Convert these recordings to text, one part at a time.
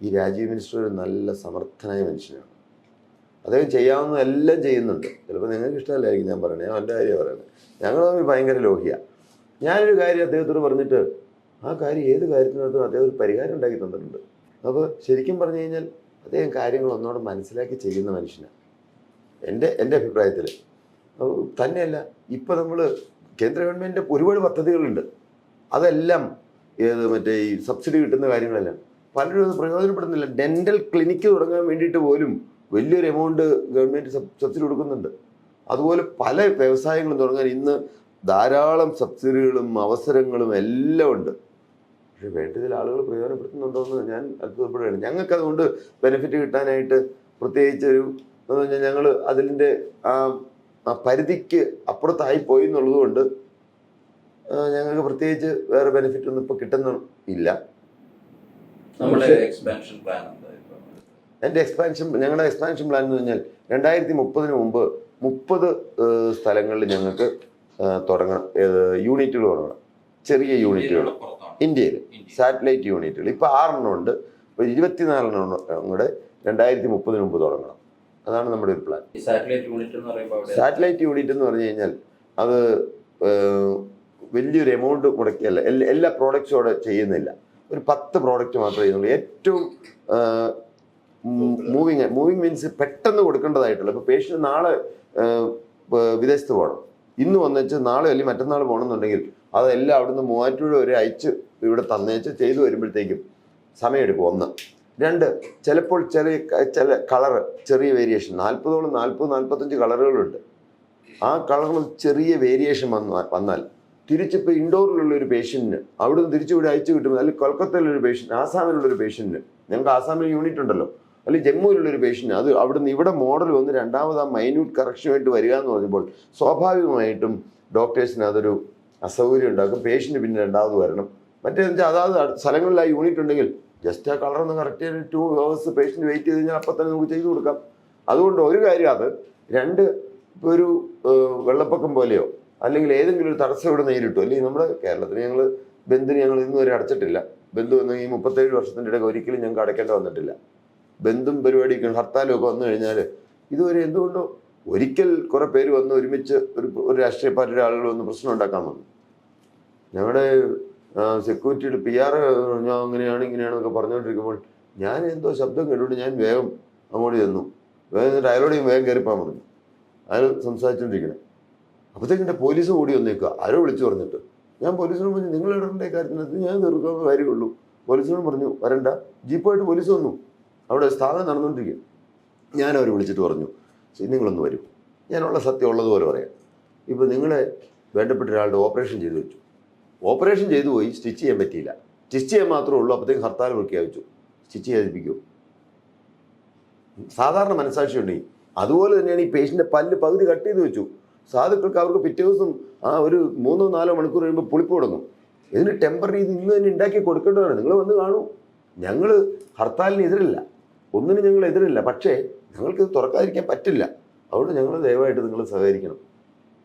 ഈ രാജീവ് മിനിസ്റ്റർ ഒരു നല്ല സമർത്ഥനായ മനുഷ്യനാണ്. അദ്ദേഹം ചെയ്യാവുന്നതെല്ലാം ചെയ്യുന്നുണ്ട്. ചിലപ്പോൾ നിങ്ങൾക്ക് ഇഷ്ടമല്ലായിരിക്കും ഞാൻ പറയണേ, ഞാൻ എൻ്റെ കാര്യം പറയുന്നത്. ഞങ്ങൾ തമ്മിൽ ഭയങ്കര ലോഹിയാണ്. ഞാനൊരു കാര്യം അദ്ദേഹത്തോട് പറഞ്ഞിട്ട് ആ കാര്യം ഏത് കാര്യത്തിനകത്തും അദ്ദേഹം ഒരു പരിഹാരം ഉണ്ടാക്കി തന്നിട്ടുണ്ട്. അപ്പോൾ ശരിക്കും പറഞ്ഞു കഴിഞ്ഞാൽ അദ്ദേഹം കാര്യങ്ങൾ ഒന്നോടെ മനസ്സിലാക്കി ചെയ്യുന്ന മനുഷ്യനാണ് എൻ്റെ അഭിപ്രായത്തിൽ. തന്നെയല്ല, ഇപ്പോൾ നമ്മൾ കേന്ദ്ര ഗവൺമെൻറ്റിൻ്റെ ഒരുപാട് പദ്ധതികളുണ്ട്. അതെല്ലാം മറ്റേ ഈ സബ്സിഡി കിട്ടുന്ന കാര്യങ്ങളെല്ലാം പലരും അത് പ്രയോജനപ്പെടുന്നില്ല. ഡെൻ്റൽ ക്ലിനിക്ക് തുടങ്ങാൻ വേണ്ടിയിട്ട് പോലും വലിയൊരു എമൗണ്ട് ഗവൺമെൻറ് സബ്സിഡി കൊടുക്കുന്നുണ്ട്. അതുപോലെ പല വ്യവസായങ്ങളും തുടങ്ങാൻ ഇന്ന് ധാരാളം സബ്സിഡികളും അവസരങ്ങളും എല്ലാം ഉണ്ട്. പക്ഷേ വേണ്ടതിൽ ആളുകൾ പ്രയോജനപ്പെടുത്തുന്നുണ്ടോ എന്ന് ഞാൻ അത്ഭുതപ്പെടുകയാണ്. ഞങ്ങൾക്ക് അതുകൊണ്ട് ബെനിഫിറ്റ് കിട്ടാനായിട്ട് പ്രത്യേകിച്ച് എന്ന് പറഞ്ഞാൽ ഞങ്ങൾ അതിൻ്റെ ആ പരിധിക്ക് അപ്പുറത്തായി പോയി എന്നുള്ളത് കൊണ്ട് ഞങ്ങൾക്ക് പ്രത്യേകിച്ച് വേറെ ബെനിഫിറ്റ് ഒന്നും ഇപ്പോൾ കിട്ടുന്നില്ല. ഞങ്ങളുടെ എക്സ്പാൻഷൻ പ്ലാൻ എന്ന് പറഞ്ഞാൽ 2030 മുമ്പ് 30 സ്ഥലങ്ങളിൽ ഞങ്ങൾക്ക് തുടങ്ങണം, യൂണിറ്റുകൾ തുടങ്ങണം, ചെറിയ യൂണിറ്റുകൾ ഇന്ത്യയിൽ, സാറ്റലൈറ്റ് യൂണിറ്റുകൾ. ഇപ്പോൾ 6 ഉണ്ട്. ഇപ്പോൾ 24 കൂടെ 2030 മുമ്പ് തുടങ്ങണം. അതാണ് നമ്മുടെ ഒരു പ്ലാൻ. സാറ്റലൈറ്റ് യൂണിറ്റ് എന്ന് പറഞ്ഞു കഴിഞ്ഞാൽ അത് വലിയൊരു എമൗണ്ട് മുടക്കിയല്ല, എല്ലാ പ്രോഡക്റ്റ്സും അവിടെ ചെയ്യുന്നില്ല. ഒരു 10 പ്രോഡക്റ്റ് മാത്രമേ ചെയ്യുന്നുള്ളൂ. ഏറ്റവും മൂവിങ് മീൻസ് പെട്ടെന്ന് കൊടുക്കേണ്ടതായിട്ടുള്ള. ഇപ്പോൾ പേഷ്യൻ്റ് നാളെ വിദേശത്ത് പോകണം, ഇന്ന് വന്നേച്ച് നാളെ അല്ലെങ്കിൽ മറ്റന്നാൾ പോകണമെന്നുണ്ടെങ്കിൽ അതെല്ലാം അവിടുന്ന് മൂവാറ്റുപുഴ വരെ അയച്ച് ഇവിടെ തന്നേച്ച് ചെയ്തു വരുമ്പോഴത്തേക്കും സമയമെടുക്കും. 1. 2, ചിലപ്പോൾ ചില കളറ് ചെറിയ വേരിയേഷൻ, 40-45 കളറുകളുണ്ട്. ആ കളറിൽ ചെറിയ വേരിയേഷൻ വന്നാൽ തിരിച്ചിപ്പോൾ ഇൻഡോറിലുള്ള ഒരു പേഷ്യൻറ്റിന് അവിടുന്ന് തിരിച്ചിവിടെ അയച്ചു കിട്ടുമ്പോൾ, അല്ലെങ്കിൽ കൊൽക്കത്തയിലൊരു പേഷ്യൻറ്റ്, ആസാമിലുള്ളൊരു പേഷ്യൻറ്റിന്, ഞങ്ങൾക്ക് ആസാമിൽ യൂണിറ്റ് ഉണ്ടല്ലോ, അല്ലെങ്കിൽ ജമ്മുവിലുള്ളൊരു പേഷ്യൻറ്റ്, അത് അവിടുന്ന് ഇവിടെ മോഡൽ വന്ന് രണ്ടാമത് ആ മൈന്യൂട്ട് കറക്ഷനുമായിട്ട് വരിക എന്ന് പറഞ്ഞപ്പോൾ സ്വാഭാവികമായിട്ടും ഡോക്ടേഴ്സിന് അതൊരു അസൗകര്യം ഉണ്ടാക്കും. പേഷ്യൻറ്റ് പിന്നെ രണ്ടാമത് വരണം. മറ്റേതെന്ന് വെച്ചാൽ അതാത് സ്ഥലങ്ങളിൽ ആ യൂണിറ്റ് ഉണ്ടെങ്കിൽ ജസ്റ്റ് ആ കളറൊന്ന് കറക്റ്റ് ചെയ്ത് 2 hours പേഷ്യൻറ്റ് വെയിറ്റ് ചെയ്ത് കഴിഞ്ഞാൽ അപ്പം തന്നെ നമുക്ക് ചെയ്തു കൊടുക്കാം. അതുകൊണ്ട് ഒരു കാര്യം അത്. 2, ഇപ്പോൾ ഒരു വെള്ളപ്പൊക്കം പോലെയോ അല്ലെങ്കിൽ ഏതെങ്കിലും ഒരു തടസ്സം ഇവിടെ നേരിട്ടു, അല്ലെങ്കിൽ നമ്മുടെ കേരളത്തിന് ഞങ്ങൾ ബന്ദിന് ഞങ്ങൾ ഇന്ന് വരെ അടച്ചിട്ടില്ല. ബന്ധു വന്ന് ഈ 37 വർഷത്തിൻ്റെ ഇടയ്ക്ക് ഒരിക്കലും ഞങ്ങൾക്ക് അടയ്ക്കേണ്ടി വന്നിട്ടില്ല. ബന്ധും പരിപാടിയൊക്കെ ഹർത്താലും ഒക്കെ വന്നു കഴിഞ്ഞാൽ ഇതുവരെ എന്തുകൊണ്ടോ ഒരിക്കൽ കുറേ പേര് വന്ന് ഒരുമിച്ച് ഒരു രാഷ്ട്രീയ പാർട്ടിയുടെ ആളുകൾ വന്ന് പ്രശ്നം ഉണ്ടാക്കാൻ വന്നു. ഞങ്ങളുടെ സെക്യൂരിറ്റിയുടെ PR ഞാൻ അങ്ങനെയാണ് ഇങ്ങനെയാണെന്നൊക്കെ പറഞ്ഞുകൊണ്ടിരിക്കുമ്പോൾ ഞാൻ എന്തോ ശബ്ദം കേട്ടുകൊണ്ട് ഞാൻ വേഗം അങ്ങോട്ട് ചെന്നു. വേഗം എന്നിട്ട് അയാളോടെയും വേഗം കയറിപ്പോകാൻ പറഞ്ഞു. അയാൾ സംസാരിച്ചുകൊണ്ടിരിക്കണേ. അപ്പോഴത്തേക്കും എൻ്റെ പോലീസ് ഓടി വന്നേക്കുക. ആരോ വിളിച്ചു പറഞ്ഞിട്ട് ഞാൻ പോലീസിനോട് പറഞ്ഞു, നിങ്ങൾ ഇടേണ്ട കാര്യത്തിനകത്ത് ഞാൻ തീർക്കാൻ കാര്യമുള്ളൂ. പോലീസിനോട് പറഞ്ഞു വരണ്ട. ജീപ്പായിട്ട് പോലീസ് വന്നു. അവിടെ സ്ഥാപനം നടന്നുകൊണ്ടിരിക്കുക. ഞാൻ അവർ വിളിച്ചിട്ട് പറഞ്ഞു, നിങ്ങളൊന്ന് വരും, ഞാനുള്ള സത്യം ഉള്ളതുപോലെ പറയാം. ഇപ്പോൾ നിങ്ങളെ വേണ്ടപ്പെട്ട ഒരാളുടെ ഓപ്പറേഷൻ ചെയ്തു വെച്ചു. ഓപ്പറേഷൻ ചെയ്തു പോയി, സ്റ്റിച്ച് ചെയ്യാൻ പറ്റിയില്ല. സ്റ്റിച്ച് ചെയ്യാൻ മാത്രമേ ഉള്ളൂ. അപ്പോഴത്തേക്കും ഹർത്താൽ പ്രഖ്യാപിച്ചു. സ്റ്റിച്ച് ചെയ്യിപ്പിക്കും. സാധാരണ മനസ്സാക്ഷി ഉണ്ടെങ്കിൽ അതുപോലെ തന്നെയാണ് ഈ പേഷ്യൻ്റെ പകുതി കട്ട് ചെയ്ത് വെച്ചു. സാധുക്കൾക്ക് അവർക്ക് പിറ്റേ ദിവസം ഒരു 3-4 മണിക്കൂർ കഴിയുമ്പോൾ പുളിപ്പ് തുടങ്ങും. ഇതിന് ടെമ്പററി ഇത് ഇന്ന് തന്നെ ഉണ്ടാക്കി കൊടുക്കേണ്ടതാണ്. നിങ്ങൾ വന്ന് കാണൂ. ഞങ്ങൾ ഹർത്താലിന് എതിരല്ല, ഒന്നിനും ഞങ്ങൾ എതിരല്ല. പക്ഷേ ഞങ്ങൾക്കിത് തുറക്കാതിരിക്കാൻ പറ്റില്ല. അതുകൊണ്ട് ഞങ്ങൾ ദയവായിട്ട് നിങ്ങൾ സഹകരിക്കണം.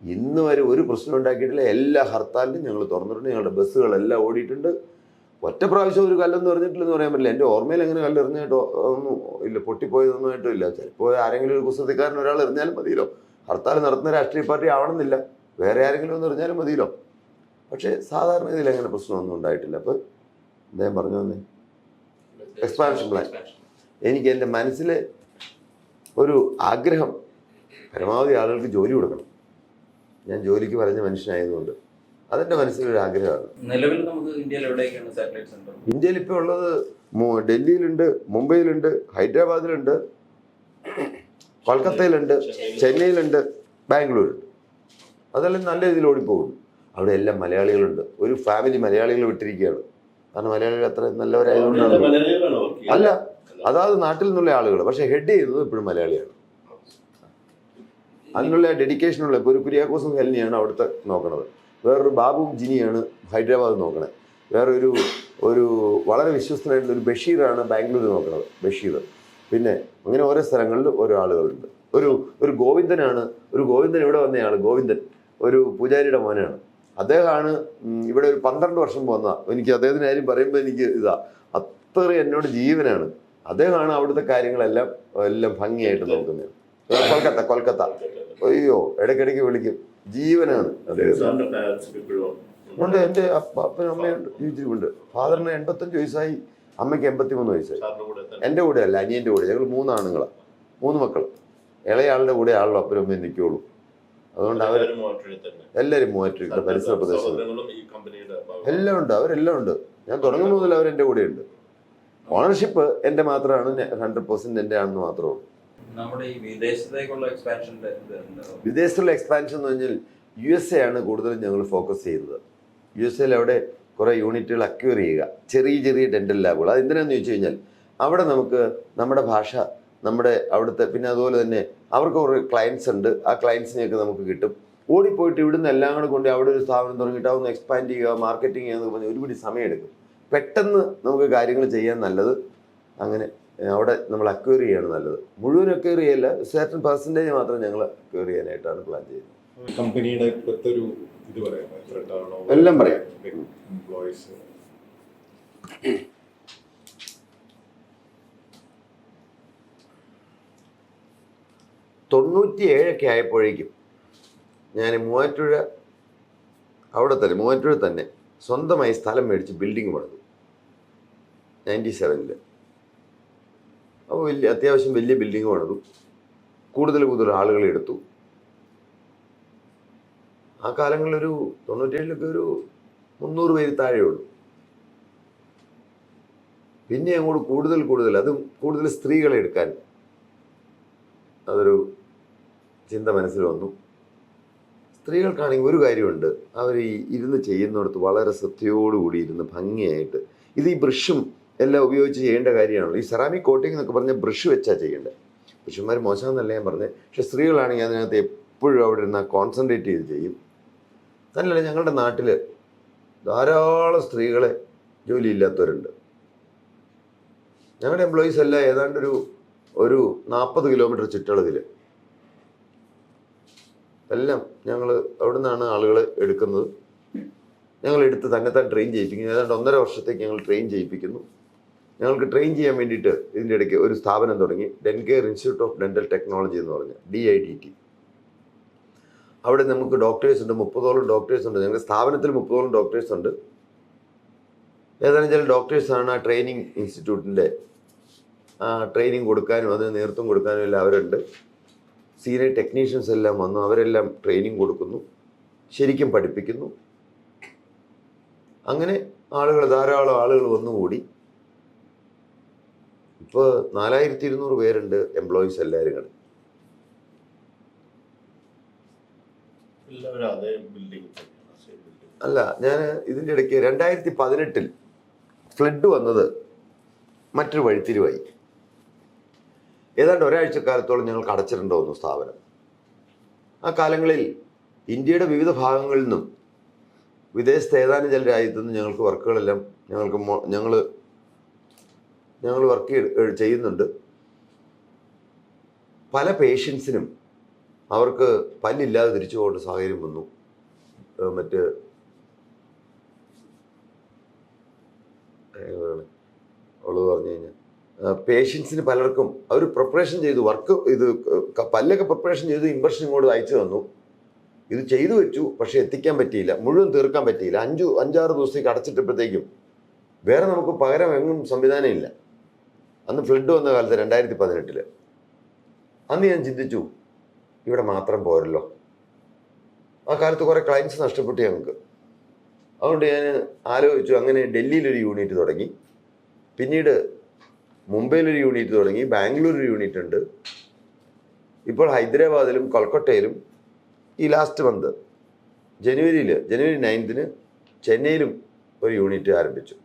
ഇന്ന് വരെ ഒരു പ്രശ്നം ഉണ്ടാക്കിയിട്ടില്ല. എല്ലാ ഹർത്താലിനും ഞങ്ങൾ തുറന്നിട്ടുണ്ട്. ഞങ്ങളുടെ ബസ്സുകളെല്ലാം ഓടിയിട്ടുണ്ട്. ഒറ്റ പ്രാവശ്യം ഒരു കല്ലെന്ന് എറിഞ്ഞിട്ടില്ലെന്ന് പറയാൻ പറ്റില്ല. എൻ്റെ ഓർമ്മയിൽ എങ്ങനെ കല്ലെറിഞ്ഞിട്ടോ ഒന്നും ഇല്ല, പൊട്ടിപ്പോയതൊന്നുമായിട്ടും ഇല്ല. ചിലപ്പോൾ ആരെങ്കിലും ഒരു കുസൃതിക്കാരൻ ഒരാൾ എറിഞ്ഞാലും മതിയല്ലോ. ഹർത്താൽ നടത്തുന്ന രാഷ്ട്രീയ പാർട്ടി ആവണമെന്നില്ല, വേറെ ആരെങ്കിലും ഒന്ന് എറിഞ്ഞാലും മതിയല്ലോ. പക്ഷേ സാധാരണ ഇതിൽ അങ്ങനെ പ്രശ്നമൊന്നും ഉണ്ടായിട്ടില്ല. അപ്പോൾ അദ്ദേഹം പറഞ്ഞു തന്നെ എക്സ്പാൻഷൻ പ്ലാൻ. എനിക്ക് എൻ്റെ മനസ്സിലെ ഒരു ആഗ്രഹം, പരമാവധി ആളുകൾക്ക് ജോലി കൊടുക്കണം. ഞാൻ ജോലിക്ക് പറഞ്ഞ മനുഷ്യനായതുകൊണ്ട് അതെൻ്റെ മനസ്സിലൊരു ആഗ്രഹമാണ്. നിലവിൽ നമുക്ക് ഇന്ത്യയിൽ എവിടെയൊക്കെയാണ് സാറ്റലൈറ്റ് സെന്റർ? ഇന്ത്യയിൽ ഇപ്പോൾ ഉള്ളത് ഡൽഹിയിലുണ്ട്, മുംബൈയിലുണ്ട്, ഹൈദരാബാദിലുണ്ട്, കൊൽക്കത്തയിലുണ്ട്, ചെന്നൈയിലുണ്ട്, ബാംഗ്ലൂരുണ്ട്. അതെല്ലാം നല്ല രീതിയിൽ ഓടിപ്പോകുന്നു. അവിടെ എല്ലാം മലയാളികളുണ്ട്. ഒരു ഫാമിലി മലയാളികൾ വിട്ടിരിക്കുകയാണ്. കാരണം മലയാളികൾ അത്ര നല്ലവരായതുകൊണ്ടാണ്. അല്ല, അതായത് നാട്ടിൽ നിന്നുള്ള ആളുകൾ, പക്ഷെ ഹെഡ് ചെയ്യുന്നത് ഇപ്പോഴും മലയാളിയാണ്. അതിനുള്ള ഡെഡിക്കേഷനുള്ള ഇപ്പോൾ ഒരു കുര്യാക്കോസും ഹെലിനെയാണ് അവിടുത്തെ നോക്കണത്. വേറൊരു ബാബുവും ജിനിയാണ് ഹൈദരാബാദ് നോക്കണത്. വേറൊരു വളരെ വിശ്വസ്തനായിട്ടുള്ള ഒരു ബഷീറാണ് ബാംഗ്ലൂർ നോക്കണത്, ബഷീർ. പിന്നെ അങ്ങനെ ഓരോ സ്ഥലങ്ങളിൽ ഓരോ ആളുകളുണ്ട്. ഒരു ഗോവിന്ദനാണ്, ഒരു ഗോവിന്ദൻ ഇവിടെ വന്നയാൾ. ഗോവിന്ദൻ ഒരു പൂജാരിയുടെ മോനാണ്. അദ്ദേഹമാണ് ഇവിടെ ഒരു 12 വർഷം വന്ന. എനിക്ക് അദ്ദേഹത്തിന് കാര്യം പറയുമ്പോൾ എനിക്ക് അത്ര എന്നോട് ജീവനാണ്. അദ്ദേഹമാണ് അവിടുത്തെ കാര്യങ്ങളെല്ലാം എല്ലാം ഭംഗിയായിട്ട് നോക്കുന്നത്. കൊൽക്കത്ത അയ്യോ ഇടയ്ക്കിടയ്ക്ക് വിളിക്കും, ജീവനാണ് അദ്ദേഹം. ഉണ്ട്, എൻ്റെ അപ്പനും അമ്മയുണ്ട്, ജീവിച്ചിരിപ്പുണ്ട്. ഫാദറിന് 85 വയസ്സായി, അമ്മയ്ക്ക് 83 വയസ്സായി. എൻ്റെ കൂടെ അല്ല, അനിയൻ്റെ കൂടെ. ഞങ്ങൾ 3 ആണുങ്ങളാണ്, 3 മക്കൾ. ഇളയാളുടെ കൂടെ ആളും അപ്പനും അമ്മയും നിൽക്കുള്ളൂ. അതുകൊണ്ട് എല്ലാവരും മൂവാറ്റുപുഴ പരിസര പ്രദേശത്ത് എല്ലാം ഉണ്ട്, അവരെല്ലാം ഉണ്ട്. ഞാൻ തുടങ്ങുന്ന മുതൽ അവരെൻ്റെ കൂടെ ഉണ്ട്. ഓണർഷിപ്പ് എൻ്റെ മാത്രമാണ്, 100% എൻ്റെ ആണെന്ന് മാത്രമേ ഉള്ളൂ. നമ്മുടെ ഈ വിദേശത്തേക്കുള്ള എക്സ്പാൻഷൻ്റെ വിദേശത്തുള്ള എക്സ്പാൻഷൻ എന്ന് പറഞ്ഞാൽ USA ആണ് കൂടുതലും ഞങ്ങൾ ഫോക്കസ് ചെയ്യുന്നത്. USA അവിടെ കുറേ യൂണിറ്റുകൾ അക്വയർ ചെയ്യുക, ചെറിയ ചെറിയ ഡെന്റൽ ലാബുകൾ. അത് എന്തിനാന്ന് ചോദിച്ചു കഴിഞ്ഞാൽ അവിടെ നമുക്ക് നമ്മുടെ ഭാഷ, നമ്മുടെ അവിടുത്തെ, പിന്നെ അതുപോലെ തന്നെ അവർക്ക് കുറേ ക്ലയൻസ് ഉണ്ട്. ആ ക്ലയൻസിനെയൊക്കെ നമുക്ക് കിട്ടും. ഓടിപ്പോയിട്ട് ഇവിടുന്ന് എല്ലാം കൂടെ കൊണ്ട് അവിടെ ഒരു സ്ഥാപനം തുടങ്ങിയിട്ട് അതൊന്ന് എക്സ്പാൻഡ് ചെയ്യുക, മാർക്കറ്റിംഗ് ചെയ്യുക പറഞ്ഞാൽ ഒരുപാട് സമയമെടുക്കും. പെട്ടെന്ന് നമുക്ക് കാര്യങ്ങൾ ചെയ്യാൻ നല്ലത് അങ്ങനെ അവിടെ നമ്മൾ അക്വയർ ചെയ്യാണ് നല്ലത്. മുഴുവൻ അക്വയർ ചെയ്യല്ല, സെർട്ടൻ പെർസെൻറ്റേജ് മാത്രം ഞങ്ങൾ അക്വയർ ചെയ്യാനായിട്ടാണ് പ്ലാൻ ചെയ്യുന്നത്. കമ്പനിയുടെ ഇപ്പോഴത്തെ ഒരു ഇത് പറയാം, എല്ലാം പറയാം. എംപ്ലോയീസ് 97 ആയപ്പോഴേക്കും ഞാൻ മൂവാറ്റുപുഴ തന്നെ സ്വന്തമായി സ്ഥലം മേടിച്ച് ബിൽഡിംഗ് പണിതു 97. അപ്പോൾ അത്യാവശ്യം വലിയ ബിൽഡിംഗ് പണിതു, കൂടുതൽ ആളുകളെ എടുത്തു. ആ കാലങ്ങളിലൊരു 97 ഒരു 300 പേര് താഴെ ഉള്ളൂ. പിന്നെ അങ്ങോട്ട് കൂടുതൽ അതും കൂടുതൽ സ്ത്രീകളെ എടുക്കാൻ അതൊരു ചിന്ത മനസ്സിൽ വന്നു. സ്ത്രീകൾക്കാണെങ്കിൽ ഒരു കാര്യമുണ്ട്, അവർ ഈ ഇരുന്ന് ചെയ്യുന്നിടത്ത് വളരെ ശ്രദ്ധയോടുകൂടി ഇരുന്ന് ഭംഗിയായിട്ട്, ഇത് ഈ ബ്രഷും എല്ലാം ഉപയോഗിച്ച് ചെയ്യേണ്ട കാര്യമാണല്ലോ. ഈ സെറാമിക് കോട്ടിംഗ് എന്നൊക്കെ പറഞ്ഞാൽ ബ്രഷ് വെച്ചാൽ ചെയ്യേണ്ടത്. പുരുഷന്മാർ മോശമെന്നല്ല ഞാൻ പറഞ്ഞത്, പക്ഷെ സ്ത്രീകളാണെങ്കിൽ അതിനകത്ത് എപ്പോഴും അവിടെ ഇരുന്ന് കോൺസെൻട്രേറ്റ് ചെയ്ത് ചെയ്യും. തന്നെയല്ല, ഞങ്ങളുടെ നാട്ടിൽ ധാരാളം സ്ത്രീകളെ ജോലിയില്ലാത്തവരുണ്ട്. ഞങ്ങളുടെ എംപ്ലോയീസ് എല്ലാം ഏതാണ്ട് ഒരു 40 കിലോമീറ്റർ ചുറ്റളവിൽ എല്ലാം ഞങ്ങൾ അവിടെ നിന്നാണ് ആളുകളെ എടുക്കുന്നത്. ഞങ്ങൾ എടുത്ത് തന്നെത്താൻ ട്രെയിൻ ചെയ്യിപ്പിക്കുന്നു. ഏതാണ്ട് 1.5 വർഷത്തേക്ക് ഞങ്ങൾ ട്രെയിൻ ചെയ്യിപ്പിക്കുന്നു. ഞങ്ങൾക്ക് ട്രെയിൻ ചെയ്യാൻ വേണ്ടിയിട്ട് ഇതിൻ്റെ ഇടയ്ക്ക് ഒരു സ്ഥാപനം തുടങ്ങി, ഡെൻകെയർ ഇൻസ്റ്റിറ്റ്യൂട്ട് ഓഫ് ഡെൻ്റൽ ടെക്നോളജി എന്ന് പറഞ്ഞ DIDT. അവിടെ നമുക്ക് ഡോക്ടേഴ്സ് ഉണ്ട്, 30ഓളം ഡോക്ടേഴ്സ് ഉണ്ട്. ഞങ്ങളുടെ സ്ഥാപനത്തിൽ 30ഓളം ഡോക്ടേഴ്സ് ഉണ്ട്. ഏതാനും ചില ഡോക്ടേഴ്സാണ് ആ ട്രെയിനിങ് ഇൻസ്റ്റിറ്റ്യൂട്ടിൻ്റെ ട്രെയിനിങ് കൊടുക്കാനും അതിന് നേതൃത്വം കൊടുക്കാനും എല്ലാം അവരുണ്ട്. സീനിയർ ടെക്നീഷ്യൻസ് എല്ലാം വന്നു, അവരെല്ലാം ട്രെയിനിങ് കൊടുക്കുന്നു, ശരിക്കും പഠിപ്പിക്കുന്നു. അങ്ങനെ ധാരാളം ആളുകൾ വന്നുകൂടി. ഇപ്പോൾ 4200 പേരുണ്ട് എംപ്ലോയീസ് എല്ലാവരും കൂടെ. അല്ല, ഞാൻ ഇതിൻ്റെ ഇടയ്ക്ക് 2018 ഫ്ലഡ് വന്നത് മറ്റൊരു വഴിത്തിരിവായി. ഏതാണ്ട് ഒരാഴ്ചക്കാലത്തോളം ഞങ്ങൾക്ക് അടച്ചിട്ടുണ്ടോന്നു സ്ഥാപനം. ആ കാലങ്ങളിൽ ഇന്ത്യയുടെ വിവിധ ഭാഗങ്ങളിൽ നിന്നും വിദേശത്ത് ഏതാനും ചില രാജ്യത്തു നിന്നും ഞങ്ങൾക്ക് വർക്കുകളെല്ലാം ഞങ്ങൾ വർക്ക് ചെയ്യുന്നുണ്ട്. പല പേഷ്യൻസിനും അവർക്ക് പല്ലില്ലാതെ തിരിച്ചു പോകേണ്ട സാഹചര്യം വന്നു. ഉള്ളത് പറഞ്ഞു കഴിഞ്ഞാൽ പേഷ്യൻസിന് പലർക്കും അവർ പ്രിപ്പറേഷൻ ചെയ്തു, പല്ലൊക്കെ പ്രിപ്പറേഷൻ ചെയ്തു, ഇംപ്രഷൻ ഇങ്ങോട്ട് അയച്ചു തന്നു. ഇത് ചെയ്തു വെച്ചു, പക്ഷെ എത്തിക്കാൻ പറ്റിയില്ല, മുഴുവൻ തീർക്കാൻ പറ്റിയില്ല. 5-6 ദിവസത്തേക്ക് അടച്ചിട്ടപ്പോഴത്തേക്കും വേറെ നമുക്ക് പകരം എങ്ങും സംവിധാനം ഇല്ല. അന്ന് ഫ്ലഡ് വന്ന കാലത്ത് 2018 അന്ന് ഞാൻ ചിന്തിച്ചു, ഇവിടെ മാത്രം പോരല്ലോ. ആ കാലത്ത് കുറേ ക്ലയൻസ് നഷ്ടപ്പെട്ടു ഞങ്ങൾക്ക്. അതുകൊണ്ട് ഞാൻ ആലോചിച്ചു, അങ്ങനെ ഡൽഹിയിലൊരു യൂണിറ്റ് തുടങ്ങി, പിന്നീട് മുംബൈയിലൊരു യൂണിറ്റ് തുടങ്ങി, ബാംഗ്ലൂർ യൂണിറ്റ് ഉണ്ട്, ഇപ്പോൾ ഹൈദരാബാദിലും കൊൽക്കട്ടയിലും ഈ ലാസ്റ്റ് മന്ത് ജനുവരി 9 ചെന്നൈയിലും ഒരു യൂണിറ്റ് ആരംഭിച്ചു.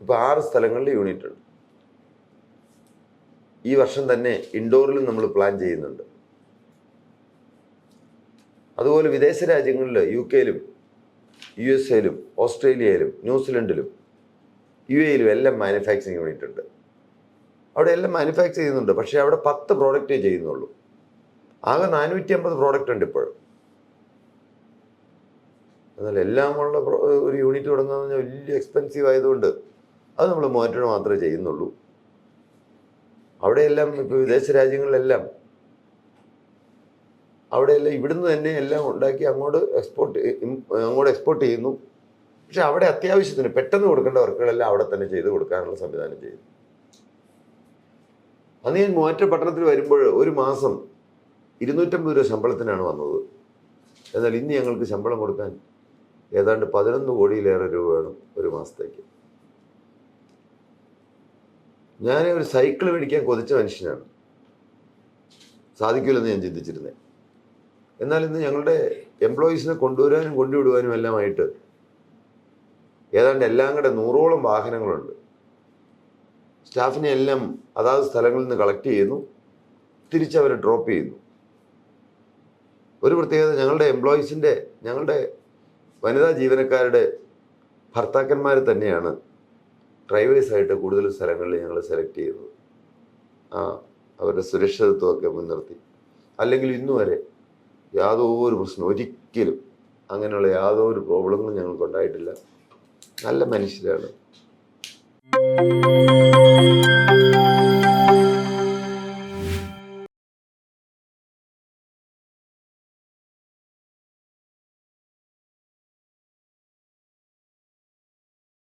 ഇപ്പോൾ 6 സ്ഥലങ്ങളിൽ യൂണിറ്റ് ഉണ്ട്. ഈ വർഷം തന്നെ ഇൻഡോറിലും നമ്മൾ പ്ലാൻ ചെയ്യുന്നുണ്ട്. അതുപോലെ വിദേശ രാജ്യങ്ങളിൽ UK-യിലും USA-യിലും ഓസ്ട്രേലിയയിലും ന്യൂസിലൻഡിലും UAE-യിലും എല്ലാം മാനുഫാക്ചറിങ് യൂണിറ്റ് ഉണ്ട്. അവിടെ എല്ലാം മാനുഫാക്ചർ ചെയ്യുന്നുണ്ട്, പക്ഷേ അവിടെ 10 പ്രോഡക്റ്റേ ചെയ്യുന്നുള്ളൂ. ആകെ 450 പ്രോഡക്റ്റ് ഉണ്ട് ഇപ്പോഴും. എന്നാൽ എല്ലാമുള്ള ഒരു യൂണിറ്റ് തുടങ്ങുക പറഞ്ഞാൽ വലിയ എക്സ്പെൻസീവ് ആയതുകൊണ്ട് അത് നമ്മൾ മൂവാറ്റുപുഴ മാത്രമേ ചെയ്യുന്നുള്ളൂ. അവിടെയെല്ലാം ഇപ്പോൾ വിദേശ രാജ്യങ്ങളിലെല്ലാം അവിടെയെല്ലാം ഇവിടുന്ന് തന്നെ എല്ലാം ഉണ്ടാക്കി അങ്ങോട്ട് എക്സ്പോർട്ട് ചെയ്യുന്നു. പക്ഷെ അവിടെ അത്യാവശ്യത്തിന് പെട്ടെന്ന് കൊടുക്കേണ്ട വർക്കുകളെല്ലാം അവിടെ തന്നെ ചെയ്ത് കൊടുക്കാനുള്ള സംവിധാനം ചെയ്യുന്നു. അന്ന് ഞാൻ മൂവാറ്റുപുഴ പട്ടണത്തിൽ വരുമ്പോൾ ഒരു മാസം 250 രൂപ ശമ്പളത്തിനാണ് വന്നത്. എന്നാൽ ഇന്ന് ഞങ്ങൾക്ക് ശമ്പളം കൊടുക്കാൻ ഏതാണ്ട് 11 കോടിയിലേറെ രൂപ വേണം ഒരു മാസത്തേക്ക്. ഞാൻ ഒരു സൈക്കിൾ മേടിക്കാൻ കൊതിച്ച മനുഷ്യനാണ്. സാധിക്കില്ലെന്ന് ഞാൻ ചിന്തിച്ചിരുന്നത്. എന്നാൽ ഇന്ന് ഞങ്ങളുടെ എംപ്ലോയീസിനെ കൊണ്ടുവരാനും കൊണ്ടുവിടുവാനും എല്ലാമായിട്ട് ഏതാണ്ട് എല്ലാം കൂടെ 100ഓളം വാഹനങ്ങളുണ്ട്. സ്റ്റാഫിനെ എല്ലാം അതാത് സ്ഥലങ്ങളിൽ നിന്ന് കളക്ട് ചെയ്യുന്നു, തിരിച്ചവരെ ഡ്രോപ്പ് ചെയ്യുന്നു. ഒരു പ്രത്യേകത, ഞങ്ങളുടെ വനിതാ ജീവനക്കാരുടെ ഭർത്താക്കന്മാർ തന്നെയാണ് ഡ്രൈവേഴ്സായിട്ട് കൂടുതൽ സ്ഥലങ്ങളിൽ ഞങ്ങൾ സെലക്ട് ചെയ്യുന്നത്. അവരുടെ സുരക്ഷിതത്വമൊക്കെ മുൻനിർത്തി. അല്ലെങ്കിൽ ഇന്നുവരെ യാതൊരു പ്രശ്നം, ഒരിക്കലും അങ്ങനെയുള്ള യാതൊരു പ്രോബ്ലങ്ങളും ഞങ്ങൾക്ക് ഉണ്ടായിട്ടില്ല. നല്ല മനുഷ്യരാണ്.